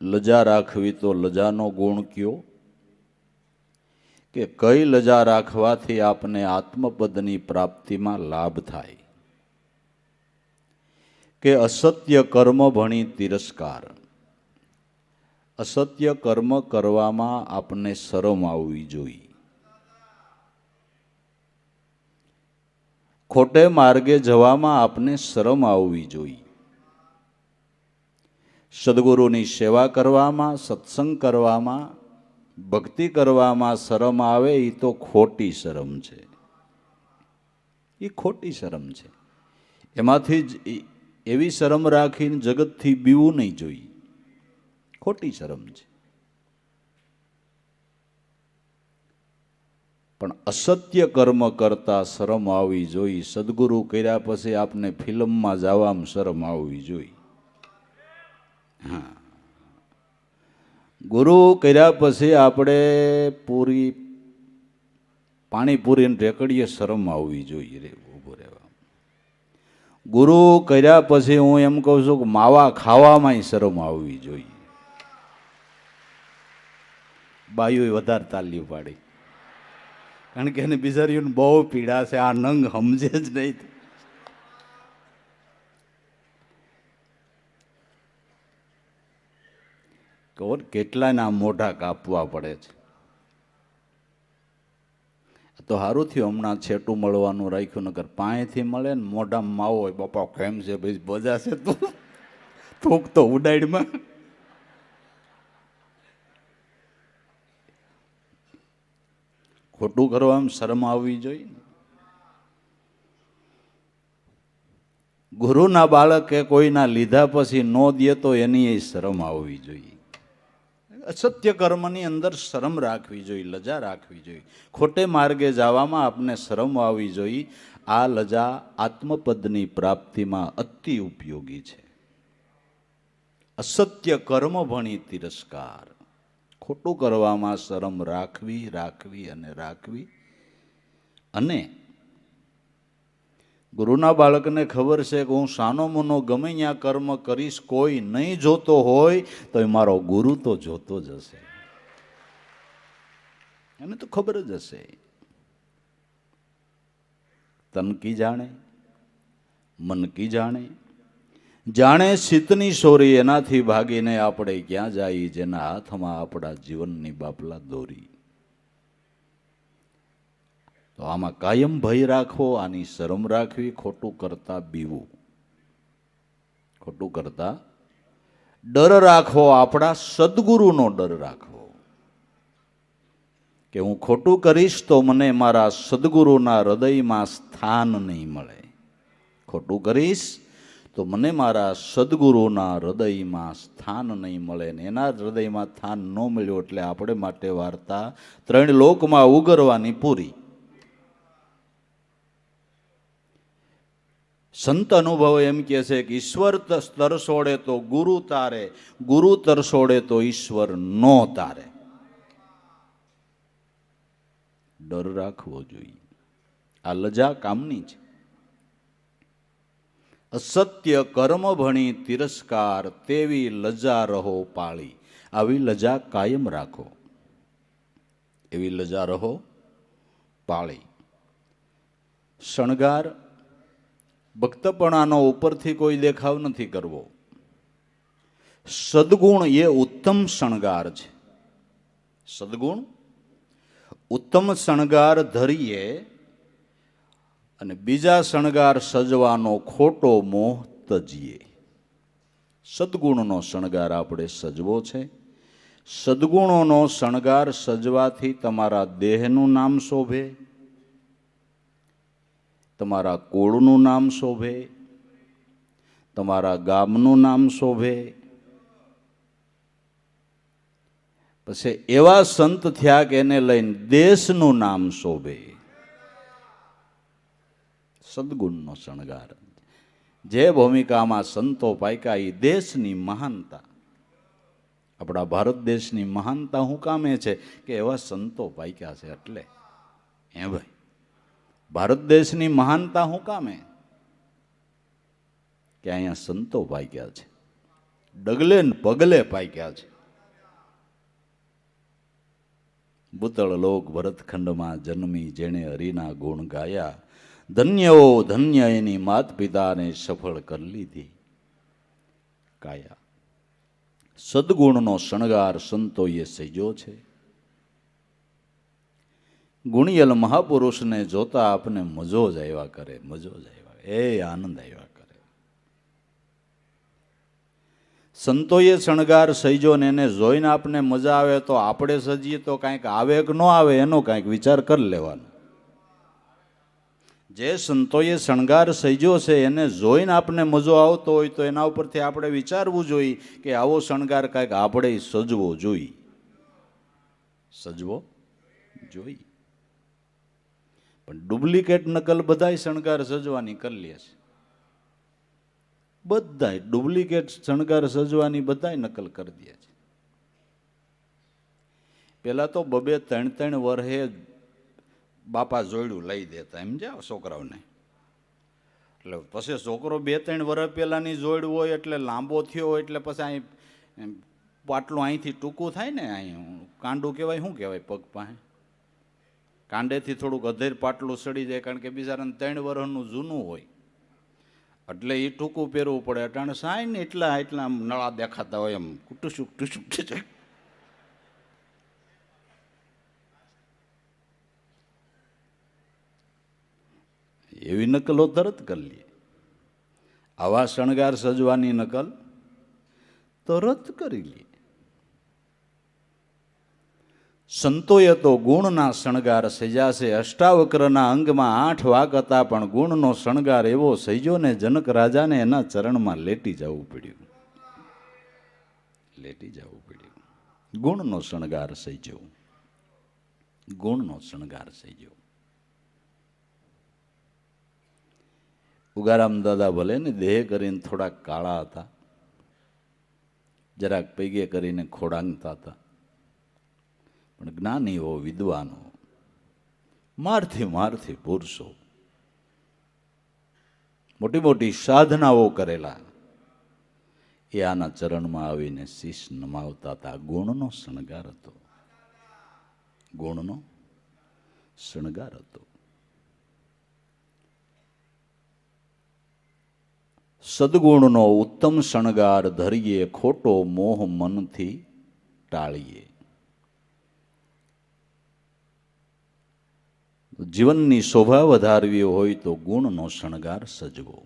લજા રાખવી તો લજાનો ગુણ કયો કે કઈ લજા રાખવાથી આપને આત્મપદની પ્રાપ્તિમાં લાભ થાય કે અસત્ય કર્મ ભણી તિરસ્કાર. અસત્ય કર્મ કરવામાં આપને શરમ આવવી જોઈએ. ખોટે માર્ગે જવામાં આપને શરમ આવવી જોઈએ. સદગુરુની સેવા કરવામાં, સત્સંગ કરવામાં, ભક્તિ કરવામાં શરમ આવે એ તો ખોટી શરમ છે. એ ખોટી શરમ છે. એમાંથી જ એવી શરમ રાખીને જગતથી બીવું નહીં જોઈએ. ખોટી શરમ છે. પણ અસત્ય કર્મ કરતા શરમ આવવી જોઈએ. સદગુરુ કર્યા પછી આપને ફિલ્મમાં જવામાં શરમ આવવી જોઈએ. હા, ગુરુ કર્યા પછી આપણે પૂરી પાણીપુરીને રેકડીએ શરમ આવવી જોઈએ. રે ઊભો રહેવા. ગુરુ કર્યા પછી હું એમ કહું છું કે માવા ખાવામાં શરમ આવવી જોઈએ. બાયુએ વધારે તાલી પાડી, કારણ કે એને બિચારીઓને બહુ પીડા છે. આ નંગ સમજે જ નહીં. કેટલાના મોઢા કાપવા પડે છે. તો સારું થયું હમણાં છેટું મળવાનું રાખ્યું, નગર પાયેથી મળે ને મોઢામાં માવો હોય. બાપા કેમ છે ભાઈ, બજા છે તું થૂક તો ઉડાડમાં. ખોટું કરવામાં શરમ આવવી જોઈએ. ગુરુના બાળકે કોઈના લીધા પછી ન દે તો એની શરમ આવવી જોઈએ. અસત્ય કર્મની અંદર શરમ રાખવી જોઈએ, લજા રાખવી જોઈએ. ખોટે માર્ગે જવામાં આપને શરમ આવવી જોઈએ. આ લજા આત્મપદની પ્રાપ્તિમાં અતિ ઉપયોગી છે. અસત્ય કર્મ ભણી તિરસ્કાર. ખોટું કરવામાં શરમ રાખવી, રાખવી અને રાખવી. અને ગુરુના બાળકને ખબર છે કે હું સાનો મુનો ગમે ત્યાં કર્મ કરીશ, કોઈ નહીં જોતો હોય તો એ મારો ગુરુ તો જોતો જ હશે. એને તો ખબર જ હશે. તન કી જાણે, મન કી જાણે, જાણે શીતની સોરી. એનાથી ભાગીને આપણે ક્યાં જઈએ, જેના હાથમાં આપણા જીવનની બાપલા દોરી. તો આમાં કાયમ ભય રાખવો, આની શરમ રાખવી, ખોટું કરતા બીવું, ખોટું કરતા ડર રાખવો, આપણા સદગુરુનો ડર રાખવો કે હું ખોટું કરીશ તો મને મારા સદગુરુના હૃદયમાં સ્થાન નહીં મળે. ખોટું કરીશ તો મને મારા સદગુરુના હૃદયમાં સ્થાન નહીં મળે. ને એના હૃદયમાં સ્થાન ન મળ્યું એટલે આપણે માટે વાર્તા 3 લોકમાં ઉગરવાની પૂરી. સંત અનુભવ એમ કહે છે કે ઈશ્વર તરસોડે તો ગુરુ તારે, ગુરુ તરસોડે તો ઈશ્વર નો તારે. ડર રાખવો જોઈએ. આ લજા કામની છે. અસત્ય કર્મ ભણી તિરસ્કાર, તેવી લજા રહો પાળી. આવી લજા કાયમ રાખો, એવી લજા રહો પાળી. શણગાર ભક્તપણાનો ઉપરથી કોઈ દેખાવ નથી કરવો. સદગુણ એ ઉત્તમ શણગાર છે. સદગુણ ઉત્તમ શણગાર ધરીએ અને બીજા શણગાર સજવાનો ખોટો મોહ તજીએ. સદગુણનો શણગાર આપણે સજવો છે. સદગુણોનો શણગાર સજવાથી તમારા દેહનું નામ શોભે, તમારા કુળનું નામ શોભે, તમારા ગામનું નામ શોભે. પછી એવા સંત થયા કે એને લઈને દેશનું નામ શોભે. સદગુણનો શણગાર. જે ભૂમિકામાં સંતો પાક્યા એ દેશની મહાનતા, આપણા ભારત દેશની મહાનતા શું કામે છે કે એવા સંતો પાક્યા છે. એટલે હે ભાઈ, ભારત દેશની મહાનતા શું કામે કે અહીંયા સંતો પાક્યા છે. ડગલે ને પગલે પાક્યા છે. ભૂતળ લોક ભરતખંડમાં જન્મી જેણે હરિના ગુણ ગાયા, ધન્યો ધન્ય એની માત પિતાને સફળ કરી લીધી કાયા. સદગુણનો શણગાર સંતોએ સજ્યો છે. ગુણિયલ મહાપુરુષને જોતા આપને મજો જ આવ્યા કરે, મજો જ આવ્યા, એ આનંદ આવ્યા કરે. સંતોએ શણગાર સજ્યો ને એને જોઈને આપને મજા આવે તો આપણે સજીએ તો કાંઈક આવે કે ન આવે એનો કાંઈક વિચાર કરી લેવાનો. જે સંતોએ શણગાર સજ્યો છે એને જોઈને આપણે મજો આવતો હોય તો એના ઉપરથી આપણે વિચારવું જોઈએ કે આવો શણગાર કાંઈક આપણે સજવો જોઈએ, સજવો જોઈએ. પણ ડુપ્લિકેટ નકલ બધાય શણગાર સજવાની કરી લે છે. બધાય ડુપ્લિકેટ શણગાર સજવાની બધાય નકલ કરી દે છે. પેલા તો 2-3 વર્ષે બાપા જોડ્યું લઈ દેતા એમ જાઓ છોકરાઓને. એટલે પછી છોકરો 2-3 વર્ષ પહેલાની જોડ્યું હોય એટલે લાંબો થયો હોય એટલે પછી અહીં પાટલું અહીંથી ટૂંકું થાય ને, અહીં કાંડું કહેવાય, શું કહેવાય પગ પાસે, કાંડેથી થોડુંક અધેર પાટલું સડી જાય, કારણ કે બિચારાને 3 વર્ષનું જૂનું હોય એટલે એ ટૂંકું પહેરવું પડે. અટાણે સાય ને એટલા નળા દેખાતા હોય, એમ ટુસુક ટુસુક ટુસુક. એવી નકલો તરત કરી લે. આવા શણગાર સજવાની નકલ તરત કરી લે. સંતોએ તો ગુણના શણગાર સજ્યા છે. અષ્ટાવક્રના અંગમાં 8 વાક હતા, પણ ગુણનો શણગાર એવો સજ્યો ને જનક રાજાને એના ચરણમાં લેટી જવું પડ્યું, લેટી જવું પડ્યું. ગુણનો શણગાર સજ્યો, ગુણનો શણગાર સજ્યો. ઉગારામ દાદા ભલે ને દેહ કરીને થોડાક કાળા હતા, જરાક પૈગે કરીને ખોડાંગતા હતા, પણ જ્ઞાનીઓ વિદ્વાનો મારથી પુરુષો મોટી મોટી સાધનાઓ કરેલા એ આના ચરણમાં આવીને શીશ નમાવતા હતા. ગુણનો શણગાર હતો, ગુણનો શણગાર હતો. સદગુણનો ઉત્તમ શણગાર ધરીએ, ખોટો મોહ મનથી ટાળીએ. જીવનની શોભા વધારવી હોય તો ગુણનો શણગાર સજવો.